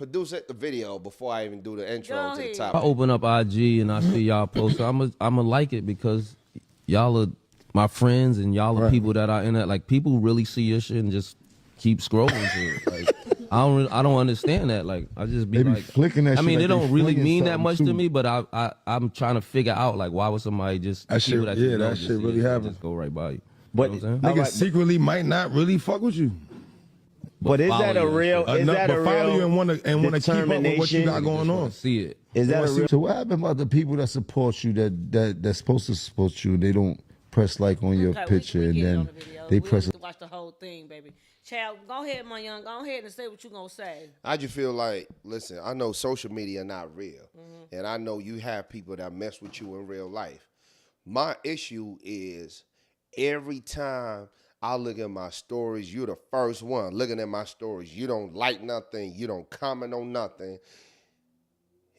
produce the video before I even do the intro to the topic. I open up IG and I see y'all post. I'ma like it because y'all are my friends and y'all are people that are in it. Like people really see your shit and just keep scrolling to it. Like I don't understand that. Like I just be like flicking that. I mean, shit it don't really mean that much too. to me, but I'm trying to figure out like why would somebody just that shit, that shit really happen. Just go right by you. But you know what I'm saying? Niggas secretly might not really fuck with you. But is that a real? Is that a real? Follow you and want to keep up with what you got going on. See it. Is that a real? So what happened about the people that support you that's supposed to support you? They don't press like on your picture and then they press. To watch the whole thing, baby. Chad, go ahead, my young. Go ahead and say what you gonna say. I just feel like, listen, I know social media not real, and I know you have people that mess with you in real life. My issue is every time I look at my stories, you're the first one looking at my stories. You don't like nothing. You don't comment on nothing.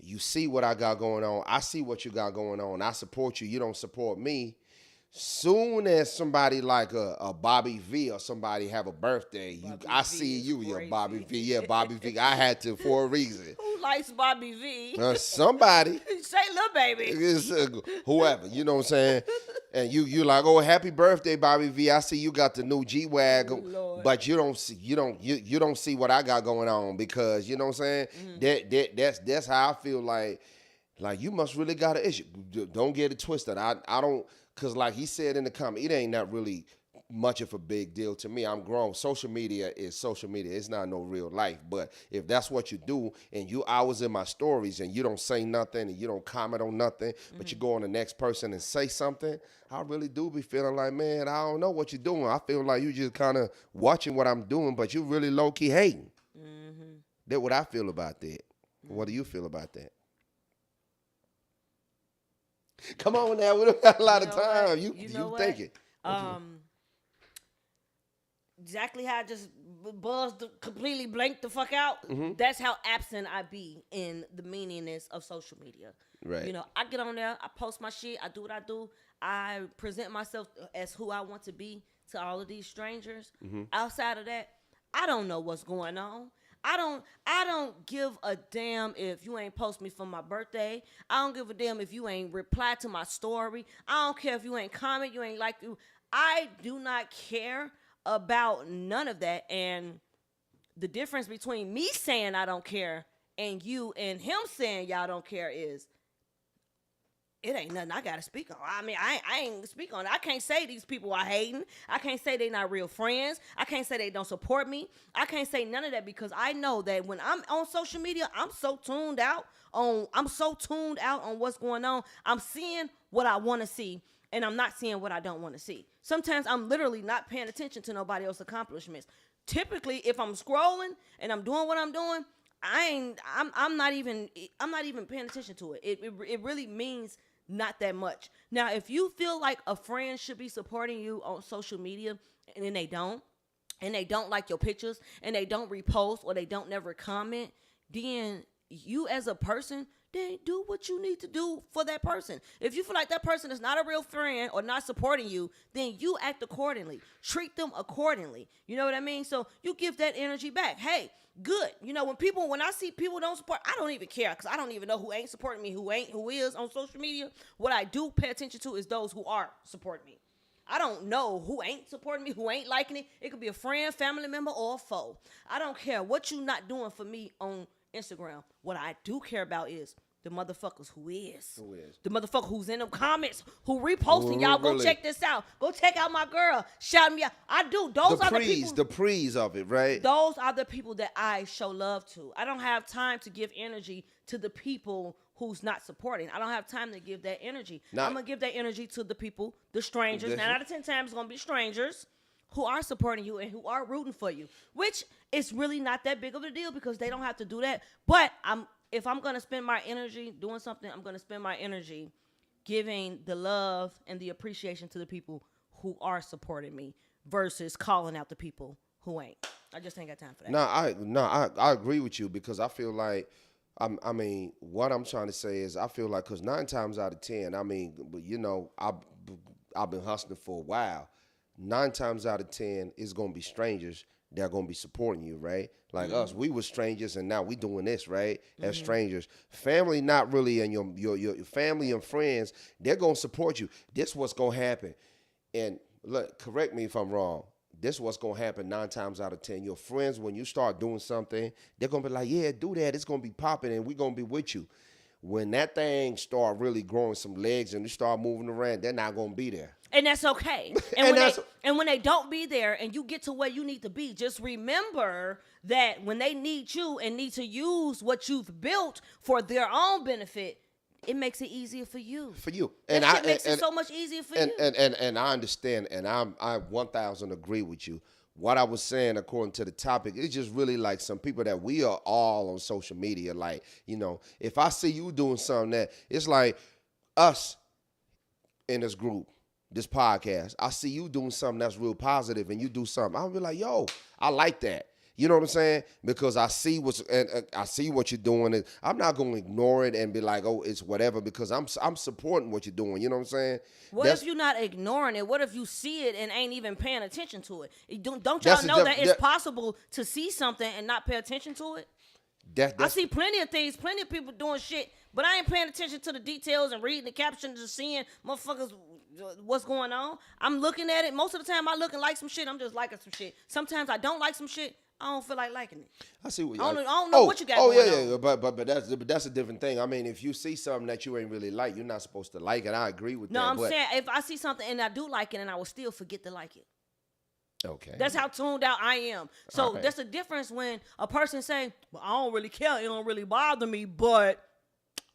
You see what I got going on. I see what you got going on. I support you. You don't support me. Soon as somebody like a Bobby V or somebody have a birthday, I see you, yeah, Bobby V. Yeah, Bobby V. I had to for a reason. Who likes Bobby V? Somebody. Say little baby. It's, whoever, you know what I'm saying? And you like, oh, happy birthday, Bobby V. I see you got the new G-Wagon, but you don't see what I got going on because you know what I'm saying? That's how I feel like you must really got an issue. Don't get it twisted. I don't. Because like he said in the comment, it ain't not really much of a big deal to me. I'm grown. Social media is social media. It's not no real life. But if that's what you do and you hours in my stories and you don't say nothing and you don't comment on nothing, but you go on the next person and say something, I really do be feeling like, man, I don't know what you're doing. I feel like you just kind of watching what I'm doing, but you really low-key hating. That's what I feel about that. What do you feel about that? Come on now, we don't got a lot of time. You think it. Exactly how I just buzzed, completely blanked the fuck out. That's how absent I be in the meaningness of social media. Right. You know, I get on there, I post my shit, I do what I do. I present myself as who I want to be to all of these strangers. Outside of that, I don't know what's going on. I don't give a damn if you ain't post me for my birthday. I don't give a damn if you ain't reply to my story. I don't care if you ain't comment, you ain't like you. I do not care about none of that. And the difference between me saying I don't care and you and him saying y'all don't care is it ain't nothing I gotta speak on. I mean, I ain't speak on it. I can't say these people are hating. I can't say they not real friends. I can't say they don't support me. I can't say none of that because I know that when I'm on social media, I'm so tuned out on what's going on. I'm seeing what I want to see, and I'm not seeing what I don't want to see. Sometimes I'm literally not paying attention to nobody else's accomplishments. Typically, if I'm scrolling and I'm doing what I'm doing, I'm not even paying attention to it. It really means not that much. Now, if you feel like a friend should be supporting you on social media and then they don't like your pictures and they don't repost or they don't never comment, then you as a person, then do what you need to do for that person. If you feel like that person is not a real friend or not supporting you, then you act accordingly. Treat them accordingly. You know what I mean? So you give that energy back. Hey, good. You know, when I see people don't support, I don't even care because I don't even know who ain't supporting me, who is on social media. What I do pay attention to is those who are supporting me. I don't know who ain't supporting me, who ain't liking it. It could be a friend, family member, or a foe. I don't care what you not doing for me on Instagram. What I do care about is the motherfuckers who is. The motherfucker who's in them comments, who reposting. Y'all go check this out. Go check out my girl. Shout me out. I do. Those are the people. The prees of it, right? Those are the people that I show love to. I don't have time to give energy to the people who's not supporting. I don't have time to give that energy. I'm going to give that energy to the people, the strangers. 9 out of 10 times it's going to be strangers who are supporting you and who are rooting for you, which is really not that big of a deal because they don't have to do that. But if I'm going to spend my energy doing something, I'm going to spend my energy giving the love and the appreciation to the people who are supporting me versus calling out the people who ain't. I just ain't got time for that. I agree with you because I feel like, I mean, what I'm trying to say is I feel like because 9 times out of 10, I mean, you know, I've been hustling for a while. 9 times out of 10, it's going to be strangers they're gonna be supporting you, right? Like us, we were strangers, and now we doing this, right? As strangers, family not really, and your family and friends, they're gonna support you. This what's gonna happen, and look, correct me if I'm wrong. This what's gonna happen 9 times out of 10. Your friends, when you start doing something, they're gonna be like, "Yeah, do that. It's gonna be popping, and we're gonna be with you." When that thing start really growing some legs and you start moving around, they're not gonna be there. And that's okay. And when they don't be there and you get to where you need to be, just remember that when they need you and need to use what you've built for their own benefit, it makes it easier for you. For you. And it makes it so much easier for you. And I understand, and I 1,000 agree with you. What I was saying, according to the topic, it's just really like some people that we are all on social media. Like, if I see you doing something that, it's like us in this group, this podcast, I see you doing something that's real positive and you do something, I'll be like, yo, I like that. You know what I'm saying? Because I see I see what you're doing. And I'm not going to ignore it and be like, oh, it's whatever, because I'm supporting what you're doing. You know what I'm saying? What if you're not ignoring it? What if you see it and ain't even paying attention to it? Don't y'all know that it's possible to see something and not pay attention to it? I see plenty of things, plenty of people doing shit, but I ain't paying attention to the details and reading the captions and seeing motherfuckers what's going on. I'm looking at it. Most of the time I look and like some shit, I'm just liking some shit. Sometimes I don't like some shit, I don't feel like liking it. I see what I don't know what you got going on. Yeah. But that's a different thing. I mean, if you see something that you ain't really like, you're not supposed to like it. I agree with that. No, I'm saying if I see something and I do like it and I will still forget to like it. Okay. That's how tuned out I am. So there's a difference when a person say, well, I don't really care. It don't really bother me, but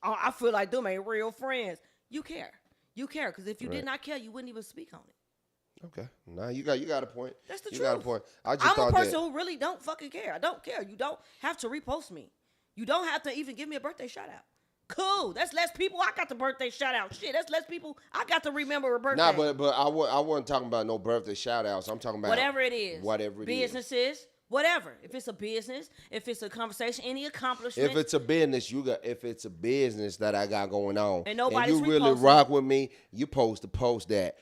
I feel like them ain't real friends. You care. You care. Because if you did not care, you wouldn't even speak on it. Okay. Nah, you got a point. That's the truth. You got a point. I'm a person who really don't fucking care. I don't care. You don't have to repost me. You don't have to even give me a birthday shout out. Cool. That's less people I got the birthday shout out. Shit, that's less people I got to remember a birthday. Nah, but I wasn't talking about no birthday shout outs. I'm talking about whatever it is. Businesses. Whatever. If it's a business, if it's a conversation, any accomplishment. If it's a business that I got going on, and nobody's you really rock with me, you supposed to post that.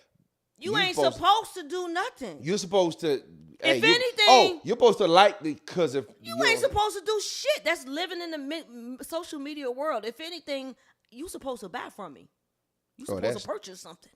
You ain't supposed to do nothing. You're supposed to. If anything, you're supposed to like me because if you ain't supposed to do shit. That's living in the social media world. If anything, you supposed to buy from me. You supposed to purchase something.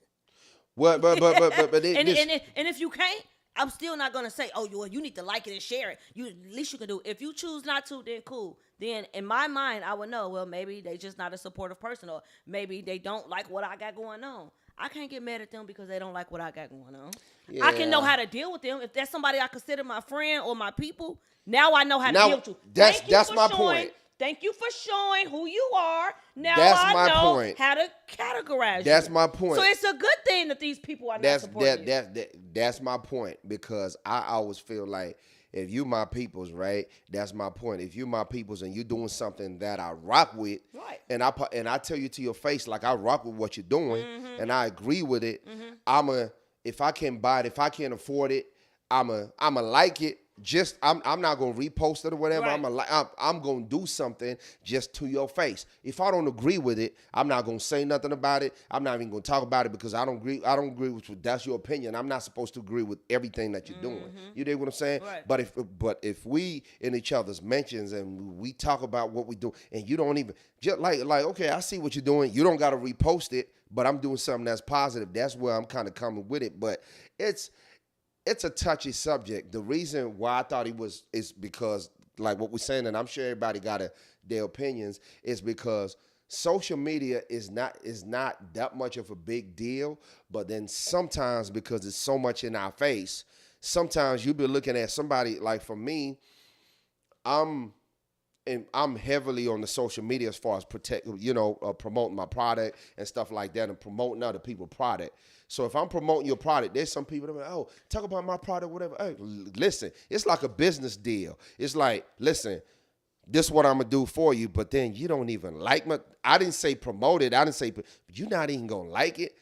Well, but and if you can't, I'm still not gonna say, oh, you need to like it and share it. At least you can do it. If you choose not to, then cool. Then in my mind, I would know. Well, maybe they just not a supportive person, or maybe they don't like what I got going on. I can't get mad at them because they don't like what I got going on. Yeah. I can know how to deal with them. If that's somebody I consider my friend or my people, now I know how to deal with you. That's my point. Thank you for showing who you are. Now I know how to categorize you. That's my point. So it's a good thing that these people are not supporting you. That's my point, because I always feel like if you my peoples, right? That's my point. If you my peoples and you doing something that I rock with, right? And I tell you to your face, like, I rock with what you're doing, and I agree with it. If I can buy it, if I can't afford it, I'ma like it. Just I'm not gonna repost it or whatever. Right. I'm gonna do something just to your face. If I don't agree with it, I'm not gonna say nothing about it. I'm not even gonna talk about it because I don't agree with you. That's your opinion. I'm not supposed to agree with everything that you're doing. You dig what I'm saying? Right. But if we in each other's mentions and we talk about what we do, and you don't even just like okay, I see what you're doing. You don't gotta repost it, but I'm doing something that's positive. That's where I'm kind of coming with it. But it's a touchy subject. The reason why I thought is because, like what we're saying, and I'm sure everybody got their opinions, is because social media is not that much of a big deal. But then sometimes, because it's so much in our face, sometimes you be looking at somebody, like for me, I'm heavily on the social media as far as promoting my product and stuff like that, and promoting other people's product. So if I'm promoting your product, there's some people that are like, oh, talk about my product, whatever. Hey, listen, it's like a business deal. It's like, listen, this is what I'm going to do for you, but then you don't even like me. I didn't say promote it. I didn't say, but you're not even going to like it.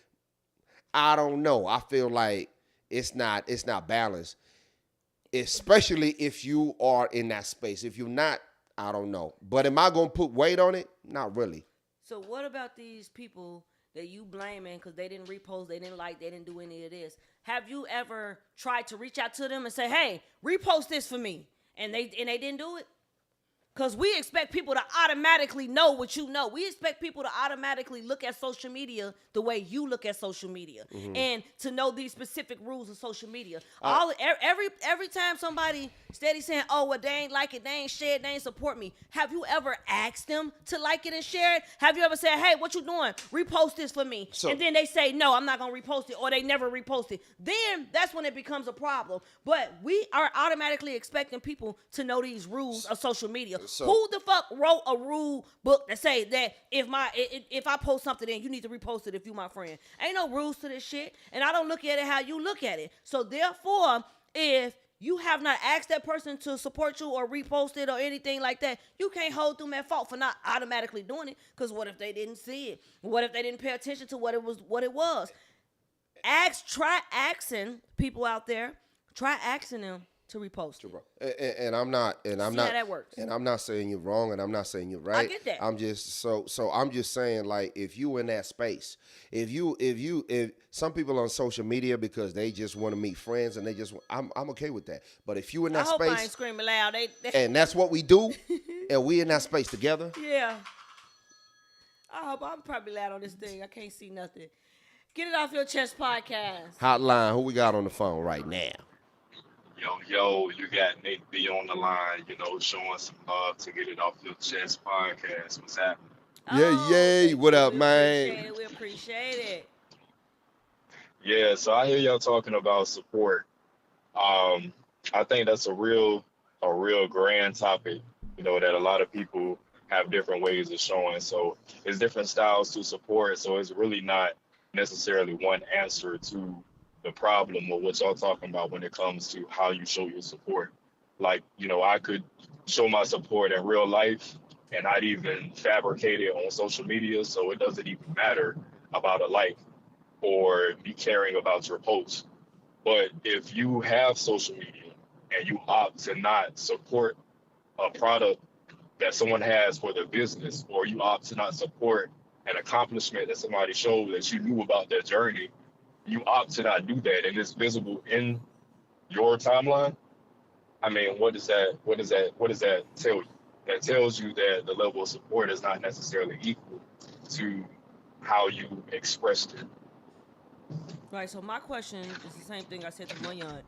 I don't know. I feel like it's not balanced, especially if you are in that space. If you're not, I don't know. But am I going to put weight on it? Not really. So what about these people that you blaming because they didn't repost, they didn't like, they didn't do any of this. Have you ever tried to reach out to them and say, hey, repost this for me? And they didn't do it? Because we expect people to automatically know what you know. We expect people to automatically look at social media the way you look at social media, and to know these specific rules of social media. Every time somebody steady saying, oh, well, they ain't like it, they ain't share it, they ain't support me. Have you ever asked them to like it and share it? Have you ever said, hey, what you doing? Repost this for me. And then they say, no, I'm not going to repost it, or they never repost it. Then that's when it becomes a problem. But we are automatically expecting people to know these rules of social media. Who the fuck wrote a rule book that say that if I post something, then you need to repost it if you my friend? Ain't no rules to this shit, and I don't look at it how you look at it. So therefore, if you have not asked that person to support you or repost it or anything like that, you can't hold them at fault for not automatically doing it. Because what if they didn't see it? What if they didn't pay attention to what it was? Try asking people out there. Try asking them to repost it. And I'm not how that works. And I'm not saying you're wrong, and I'm not saying you're right. I get that. I'm just I'm just saying, like, if you in that space, if some people on social media because they just want to meet friends and I'm okay with that. But if you in that space, I ain't screaming loud. And that's what we do, and we in that space together. Yeah. I hope I'm probably loud on this thing. I can't see nothing. Get It Off Your Chest podcast. Hotline, who we got on the phone right now? Yo, you got Nate B on the line, showing some love to Get It Off Your Chest podcast. What's happening? Yay. What up, man? We appreciate it. Yeah, so I hear y'all talking about support. I think that's a real grand topic, that a lot of people have different ways of showing. So it's different styles to support. So it's really not necessarily one answer to the problem or what y'all talking about when it comes to how you show your support. Like, I could show my support in real life and I'd even fabricate it on social media, so it doesn't even matter about a like or me caring about your post. But if you have social media and you opt to not support a product that someone has for their business, or you opt to not support an accomplishment that somebody showed that you knew about their journey, you opt to not do that, and it's visible in your timeline. I mean, what does that tell you? That tells you that the level of support is not necessarily equal to how you expressed it. Right. So my question is the same thing I said to Moyan.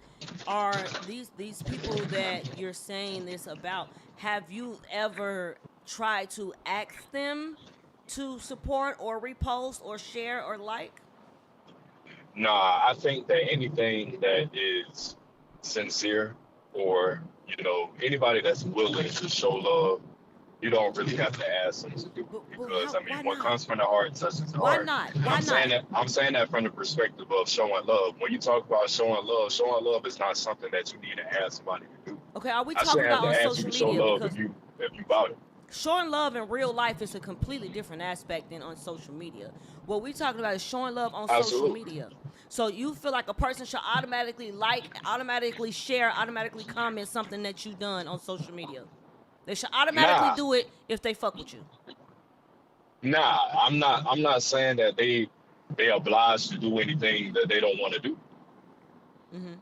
Are these people that you're saying this about? Have you ever tried to ask them to support or repost or share or like? Nah, I think that anything that is sincere or, anybody that's willing to show love, you don't really have to ask them to do it. Because, what comes from the heart touches the heart. I'm saying that from the perspective of showing love. When you talk about showing love is not something that you need to ask somebody to do. Okay, are we talking about on social media? Show love if you about it. Showing love in real life is a completely different aspect than on social media. What we're talking about is showing love on social media. So you feel like a person should automatically like, automatically share, automatically comment something that you've done on social media. They should automatically do it if they fuck with you. Nah, I'm not saying that they obliged to do anything that they don't want to do. Mm-hmm.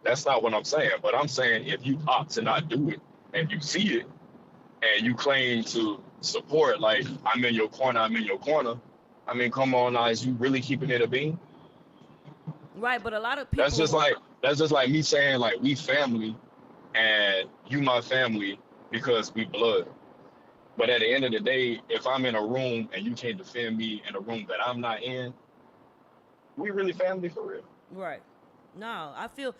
That's not what I'm saying. But I'm saying if you opt to not do it and you see it and you claim to support, like, I'm in your corner. I mean, come on now, is you really keeping it a bean? Right, but a lot of people... That's just like me saying, like, we family and you my family because we blood. But at the end of the day, if I'm in a room and you can't defend me in a room that I'm not in, we really family for real. Right. No, I feel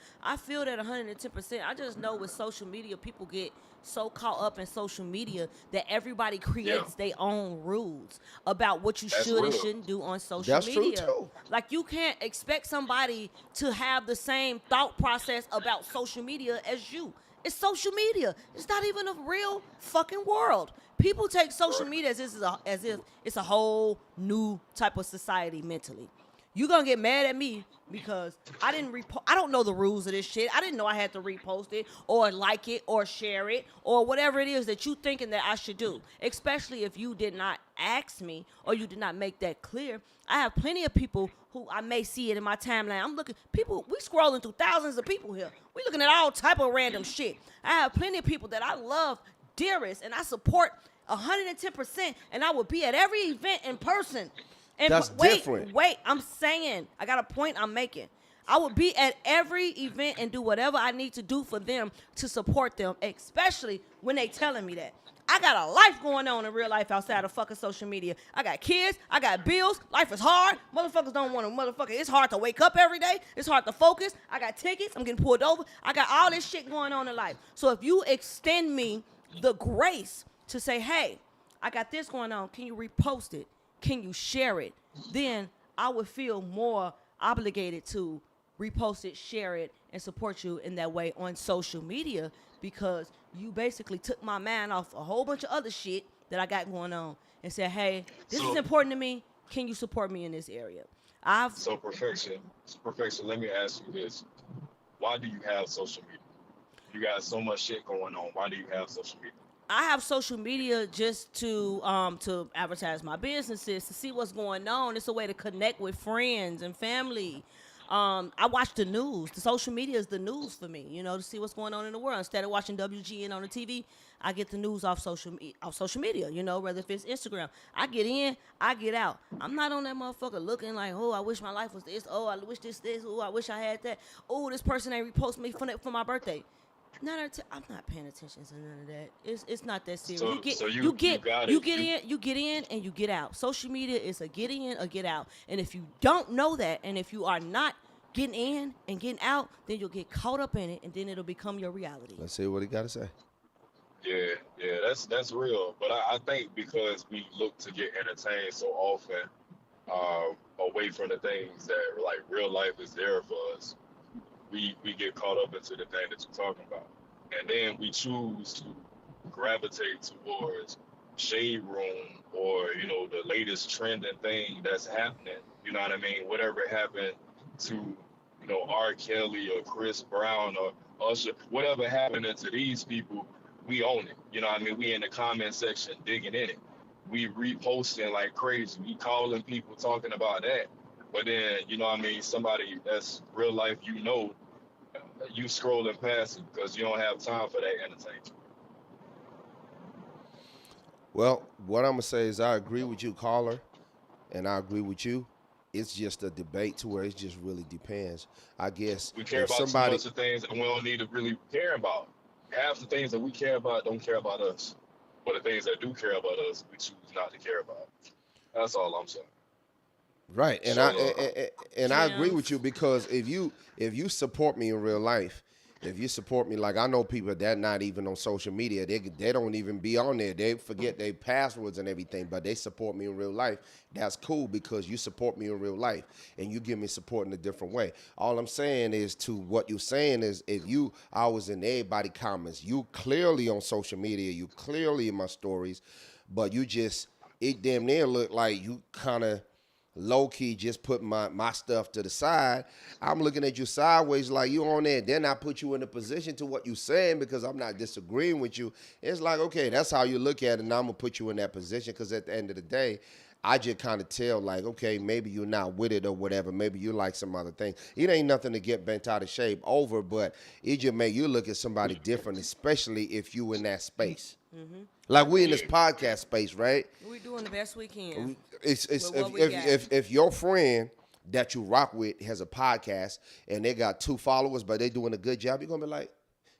that 110%. I just know with social media, people get so caught up in social media that everybody creates their own rules about what you should and shouldn't do on social media. That's true too. Like, you can't expect somebody to have the same thought process about social media as you. It's social media. It's not even a real fucking world. People take social media as if it's a whole new type of society mentally. You gonna get mad at me because I didn't I don't know the rules of this shit. I didn't know I had to repost it or like it or share it or whatever it is that you thinking that I should do. Especially if you did not ask me or you did not make that clear. I have plenty of people who I may see it in my timeline. I'm looking, people, we scrolling through thousands of people here. We looking at all type of random shit. I have plenty of people that I love dearest and I support 110%, and I would be at every event in person. And That's different. Wait, I'm saying, I got a point I'm making. I would be at every event and do whatever I need to do for them to support them, especially when they telling me that. I got a life going on in real life outside of fucking social media. I got kids, I got bills, life is hard. Motherfuckers don't want to it's hard to wake up every day. It's hard to focus. I got tickets, I'm getting pulled over. I got all this shit going on in life. So if you extend me the grace to say, hey, I got this going on, can you repost it? Can you share it? Then I would feel more obligated to repost it, share it, and support you in that way on social media because you basically took my mind off a whole bunch of other shit that I got going on and said, hey, this is important to me. Can you support me in this area? So perfection, let me ask you this. Why do you have social media? You got so much shit going on. Why do you have social media? I have social media just to advertise my businesses, to see what's going on. It's a way to connect with friends and family. I watch the news. The social media is the news for me, to see what's going on in the world. Instead of watching WGN on the TV, I get the news off social media, whether if it's Instagram. I get in, I get out. I'm not on that motherfucker looking like, oh, I wish my life was this. Oh, I wish this. Oh, I wish I had that. Oh, this person ain't repost me for my birthday. I'm not paying attention to none of that. It's not that serious. You get in, and you get out. Social media is a get in, a get out. And if you don't know that, and if you are not getting in and getting out, then you'll get caught up in it, and then it'll become your reality. Let's see what he got to say. Yeah, that's real. But I think because we look to get entertained so often, away from the things that like real life is there for us. We get caught up into the thing that you're talking about. And then we choose to gravitate towards shade room or, the latest trending thing that's happening. You know what I mean? Whatever happened to, R. Kelly or Chris Brown or Usher, whatever happened to these people, we own it. You know what I mean? We in the comment section digging in it. We reposting like crazy. We calling people talking about that. But then, somebody that's real life, you scrolling past it because you don't have time for that entertainment. Well, what I'm going to say is I agree with you, caller, and I agree with you. It's just a debate to where it just really depends. I guess we care about so much of things that we don't need to really care about. Half the things that we care about don't care about us. But the things that do care about us, we choose not to care about. That's all I'm saying. Right, and I agree with you because if you support me in real life, if you support me, like I know people that not even on social media, they don't even be on there. They forget their passwords and everything, but they support me in real life. That's cool because you support me in real life and you give me support in a different way. All I'm saying is to what you're saying is if you always in everybody comments, you clearly on social media, you clearly in my stories, but it damn near look like you kind of low-key just put my stuff to the side. I'm looking at you sideways like you on there. Then I put you in a position to what you're saying because I'm not disagreeing with you. It's like, okay, that's how you look at it, and I'm going to put you in that position because at the end of the day, I just kind of tell like, okay, maybe you're not with it or whatever. Maybe you like some other thing. It ain't nothing to get bent out of shape over, but it just make you look at somebody different, especially if you in that space. Mm-hmm. Like we in this podcast space, right? We doing the best we can. If your friend that you rock with has a podcast and they got 2 followers, but they doing a good job, you're gonna be like,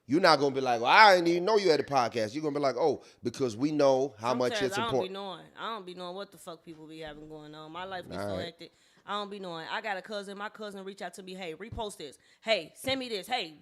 you're not gonna be like, well, I didn't even know you had a podcast. You're gonna be like, oh, because we know how much it's important. I don't be knowing what the fuck people be having going on. My life be so hectic. I don't be knowing. I got a cousin. My cousin reach out to me. Hey, repost this. Hey, send me this. Hey,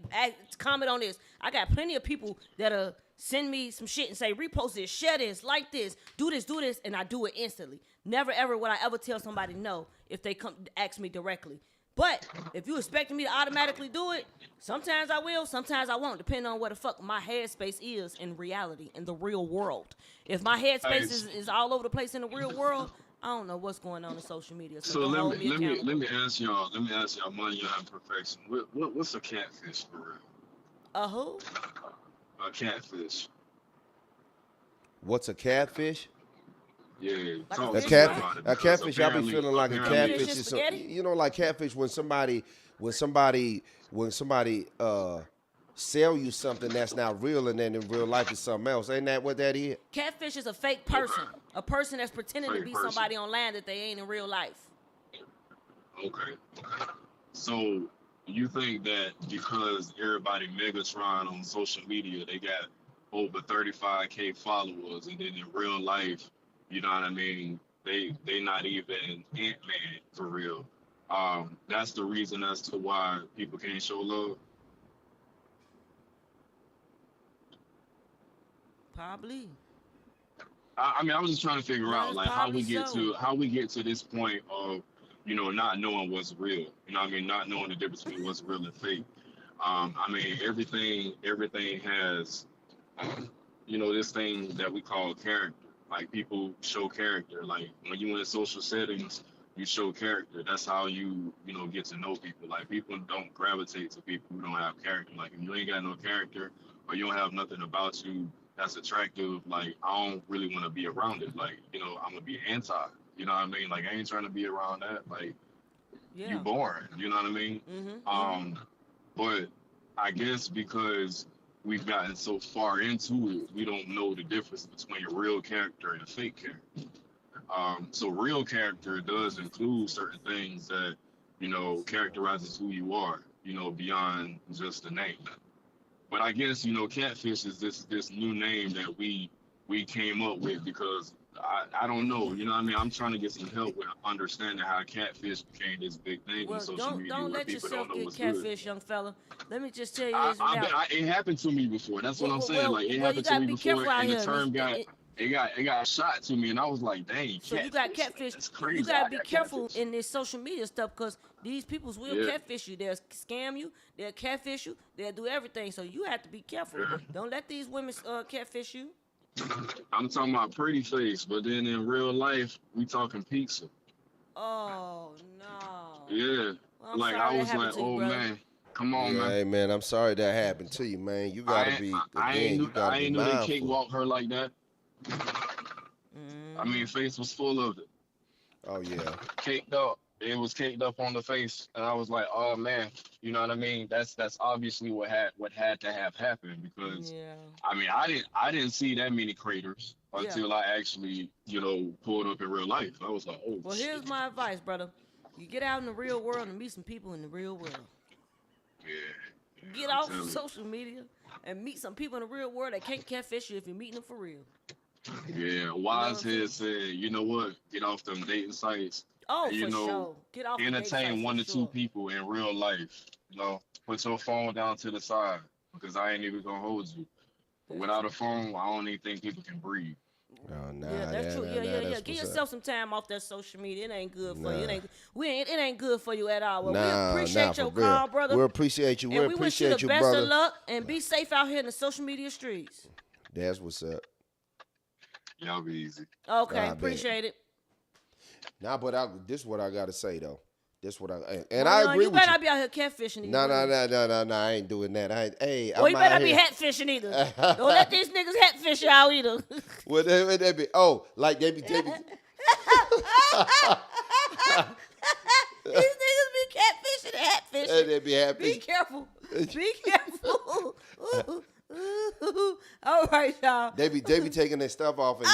comment on this. I got plenty of people that'll send me some shit and say, repost this, share this, like this, do this, and I do it instantly. Never, ever would I ever tell somebody no if they come ask me directly. But if you expecting me to automatically do it, sometimes I will, sometimes I won't, depending on where the fuck my headspace is in reality, in the real world. If my headspace is all over the place in the real world, I don't know what's going on in social media. So, So don't let hold me me accountable. let me ask y'all. Let me ask y'all, money y'all imperfection. What's a catfish for real? A who? A catfish. What's a catfish? Yeah, Like a talk A fish to me fry? about it a because catfish, y'all be apparently, feeling like a Like apparently, fish catfish and is spaghetti? you know, like catfish when somebody sell you something that's not real and then in real life is something else. Ain't that what that is? Catfish is a fake person. A person that's pretending to fake be person. somebody online that they ain't in real life. Okay. So you think that because everybody Megatron on social media, they got over 35K followers, and then in real life, you know what I mean? They not even Ant-Man for real. That's the reason as to why people can't show love. Probably. I mean, I was just trying to figure That out is like probably so. how we get to this point of not knowing what's real. You know what I mean? Not knowing the difference between what's real and fake. I mean, everything has this thing that we call character. Like people show character. Like when you in social settings, you show character. That's how you get to know people. Like people don't gravitate to people who don't have character. Like if you ain't got no character or you don't have nothing about you that's attractive, like I don't really want to be around it. Like, I'm gonna be anti. You know what I mean? Like I ain't trying to be around that. Like you Yeah. boring. You know what I mean? But I guess because we've gotten so far into it, we don't know the difference between a real character and a fake character. So real character does include certain things that, characterizes who you are, beyond just the name. But I guess, catfish is this new name that we came up with because I don't know, you know what I mean? I'm trying to get some help with understanding how catfish became this big thing on Well, social media don't where let people yourself don't know get what's good. catfish, young fella. Let me just tell you this reality. It happened to me before. That's what I'm saying. Like it you happened to gotta me be before, careful out and the here. term got shot to me, and I was like, "Dang, So you got catfish. That's You crazy. gotta I be got careful catfish." in this social media stuff because these peoples will Yeah, catfish you. They'll scam you. They'll catfish you. They'll do everything. So you have to be careful. yeah. Don't let these women catfish you. I'm talking about pretty face, but then in real life, we talking pizza. Oh no. Yeah, Well, I'm like I sorry that was happened like, to you, "Oh brother. man, come on, Yeah, man." hey man, I'm sorry that happened to you, man. You gotta be again, you gotta I be ain't knew they mindful. cakewalked her like that. I mean, Mm. face was full of it, Oh yeah. caked up. It was caked up on the face, and I was like, "Oh man," you know what I mean? That's obviously what had to have happened because Yeah. I mean, I didn't see that many craters Yeah. until I actually, pulled up in real life. I was like, oh Well, here's shit. my advice, brother. You get out in the real world and meet some people in the real world. Yeah, Get I'm off telling social media and meet some people in the real world that can't catfish you if you're meeting them for real. you. Yeah, You know what wise I'm saying? head said, you know what? Get off them dating sites. Oh, And, for sure. Get off the date sites entertain for one to two sure. people in real life. Put your phone down to the side because I ain't even gonna hold you. But That's without a true. phone, I don't even think people can breathe. Oh Yeah, nah, that's true. Yeah, yeah, yeah. that's Give what's up. yourself some time off that social media. It ain't good for you. Nah. It ain't good for you at all. Well, we Nah, appreciate for your real. call, brother, We appreciate you. We and we wish you the appreciate you, best of brother. luck and be safe out here in the social media streets. That's what's up. Y'all be easy. Okay, I bet. appreciate it. Nah, but this is what I gotta say though. This what and Well, I young, agree you with better you. not be out here catfishing these No, women. I ain't doing that. Hey, Well, you I'm better out not be here. hat fishing either. Don't let these niggas hat fish y'all either. What they be? Oh, like they be. These niggas be catfishing and hat fishing. They be happy. Be careful. Be careful. All right, y'all. They be taking their stuff off and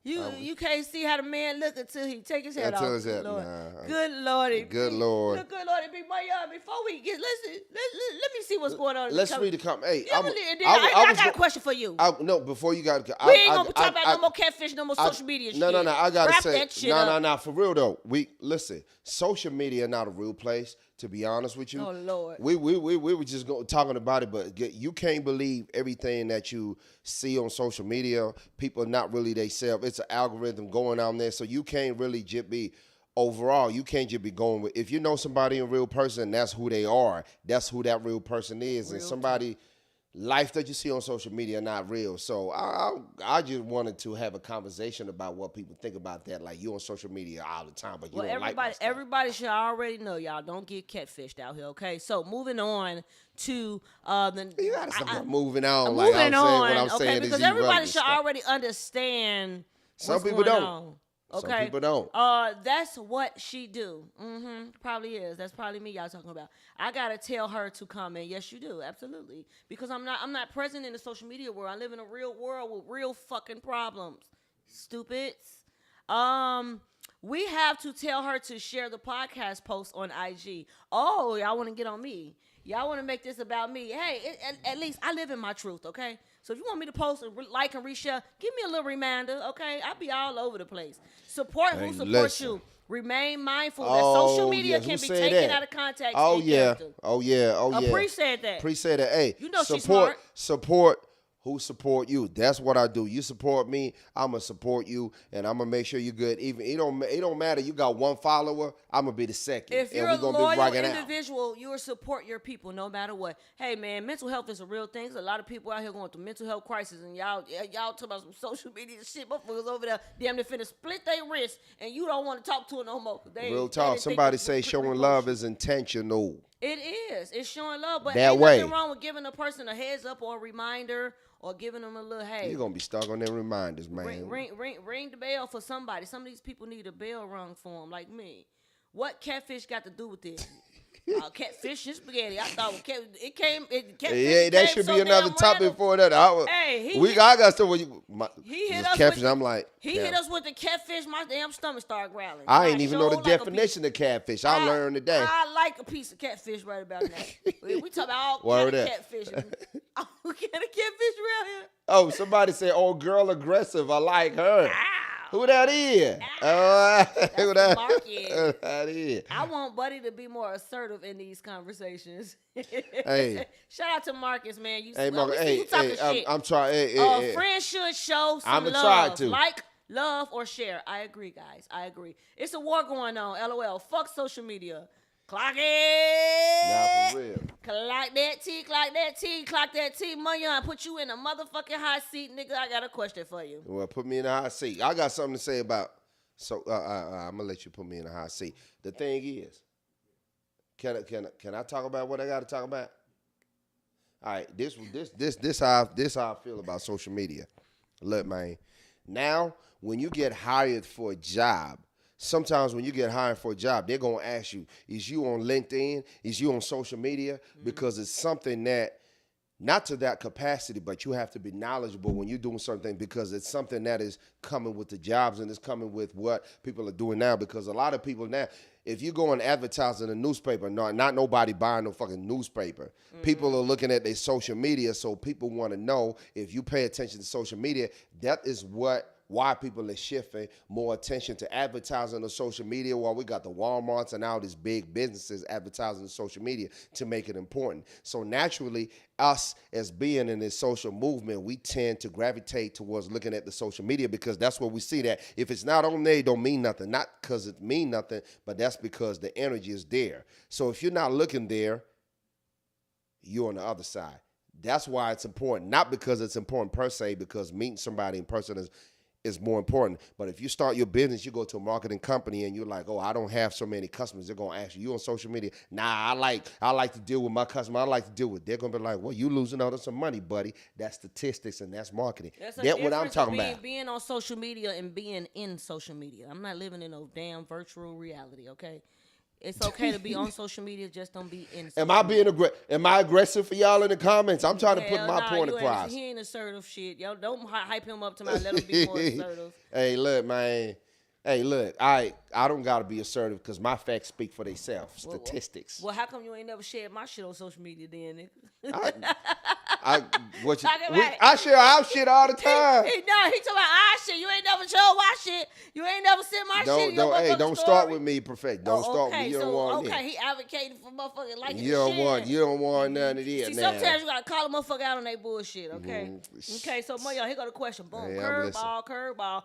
Lord. You can't see how the man look until he take his head off. Until his head- Lord. nah. Good Lordy. Good Lord. Good Lordy, big boy. Before we get, let me see what's going on. Let's read the comment. Hey, Yeah, I got a question for you. No, before you got. We ain't gonna talk about no more catfish, no more social media shit. No. I gotta Wrap say, that shit up. no. For real though, listen. Social media not a real place. To be honest with you, Oh Lord. we were just talking about it, but you can't believe everything that you see on social media. People are not really themselves. It's an algorithm going on there, so you can't really just be. Overall, you can't just be going with. If you know somebody in real person, that's who they are. That's who that real person is, and Real somebody. life that you see on social media are not real. So I just wanted to have a conversation about what people think about that. Like, you on social media all the time, but you don't like my stuff. Everybody should already know, y'all. Don't get catfished out here, okay? So moving on to the. You gotta stop moving on. Moving like I'm on, saying, what I'm okay? saying Because is everybody should stuff. already understand. Some people going don't. on. Okay. Some people don't. That's what she do. Probably is. That's probably me y'all talking about. I gotta tell her to comment. Yes, you do. Absolutely. Because I'm not present in the social media world. I live in a real world with real fucking problems. Stupids. We have to tell her to share the podcast post on IG. Oh, y'all want to get on me. Y'all want to make this about me. Hey, at least I live in my truth, okay? So if you want me to post and like and reshare, give me a little reminder, okay? I'll be all over the place. Support who supports you. Remain mindful that social media can be taken out of context. Oh yeah. Appreciate that. Appreciate that. Hey, you know she's smart. Support who support you. That's what I do. You support me, I'ma support you, and I'ma make sure you're good. Even it don't matter. You got one follower, I'ma be the second. If you're and a we gonna loyal be individual, you will support your people no matter what. Hey man, mental health is a real thing. There's a lot of people out here going through mental health crisis, and y'all talk about some social media shit. Motherfuckers over there, damn, they finna split their wrist, and you don't want to talk to it no more. Real talk. Somebody say showing love is intentional. It is. It's showing love, but that ain't way. nothing wrong with giving a person a heads up or a reminder or giving them a little hey. You're gonna be stuck on them reminders, man. Ring the bell for somebody. Some of these people need a bell rung for them, like me. What catfish got to do with this? Catfish and spaghetti. I thought it came. Yeah, that should be another topic for that. I got stuff where he hit us catfish. with, I'm like, he hit us with the catfish. My damn stomach started growling. I ain't even know the definition of catfish. I learned today. I like a piece of catfish right about now. We talk about all kind of catfish. All kind of catfish around here. Oh, somebody said, "Oh, girl, aggressive. I like her." Ow. Who that is? Who that is? I want Buddy to be more assertive in these conversations. Hey, shout out to Marcus, man. You, hey, Marcus. you talking shit. I'm trying. Friends should show some love. Try to like, love, or share. I agree, guys. I agree. It's a war going on. LOL. Fuck social media. Clock it. Nah, for real. Clock that T. Clock that T. Clock that T. Munyon, put you in a motherfucking hot seat, nigga. I got a question for you. Well, put me in a hot seat. I got something to say about. So I'm gonna let you put me in a hot seat. The thing is, can I talk about what I got to talk about? All right, this how I feel about social media. Look, man. Now, when you get hired for a job. Sometimes when you get hired for a job, they're going to ask you, is you on LinkedIn? Is you on social media? Because it's something that, not to that capacity, but you have to be knowledgeable when you're doing something because it's something that is coming with the jobs and it's coming with what people are doing now. Because a lot of people now, if you go and advertise in a newspaper, not nobody buying no fucking newspaper. People are looking at their social media, so people want to know if you pay attention to social media, that is why people are shifting more attention to advertising on social media while we got the Walmarts and all these big businesses advertising on social media to make it important. So naturally, us as being in this social movement, we tend to gravitate towards looking at the social media because that's where we see that. If it's not on there, it don't mean nothing. Not because it mean nothing, but that's because the energy is there. So if you're not looking there, you're on the other side. That's why it's important. Not because it's important per se, because meeting somebody in person is more important. But if you start your business, you go to a marketing company and you're like, oh, I don't have so many customers. They're going to ask you on social media. Nah, I like to deal with my customer. I like to deal with. They're going to be like, well, you losing out on some money, buddy. That's statistics and that's marketing. That's what I'm talking about. Being on social media and being in social media. I'm not living in no damn virtual reality, okay? It's okay to be on social media, just don't be in social media. Am I aggressive for y'all in the comments? I'm trying to put my point across. He ain't assertive shit. Y'all don't hype him up to my let him be more assertive. Hey, look, man. Hey, look, I don't gotta be assertive because my facts speak for themselves. Statistics. Well, how come you ain't never shared my shit on social media then, nigga? I share our shit all the time. He talking about our shit. You ain't never showed my shit. You ain't never sent my shit. Don't start with me, perfect. Don't start with me. You don't want it. Okay, he advocating for motherfucking liking you don't want none of this. See, sometimes you gotta call a motherfucker out on their bullshit, okay? Okay, so y'all, here go the question. Boom, curveball.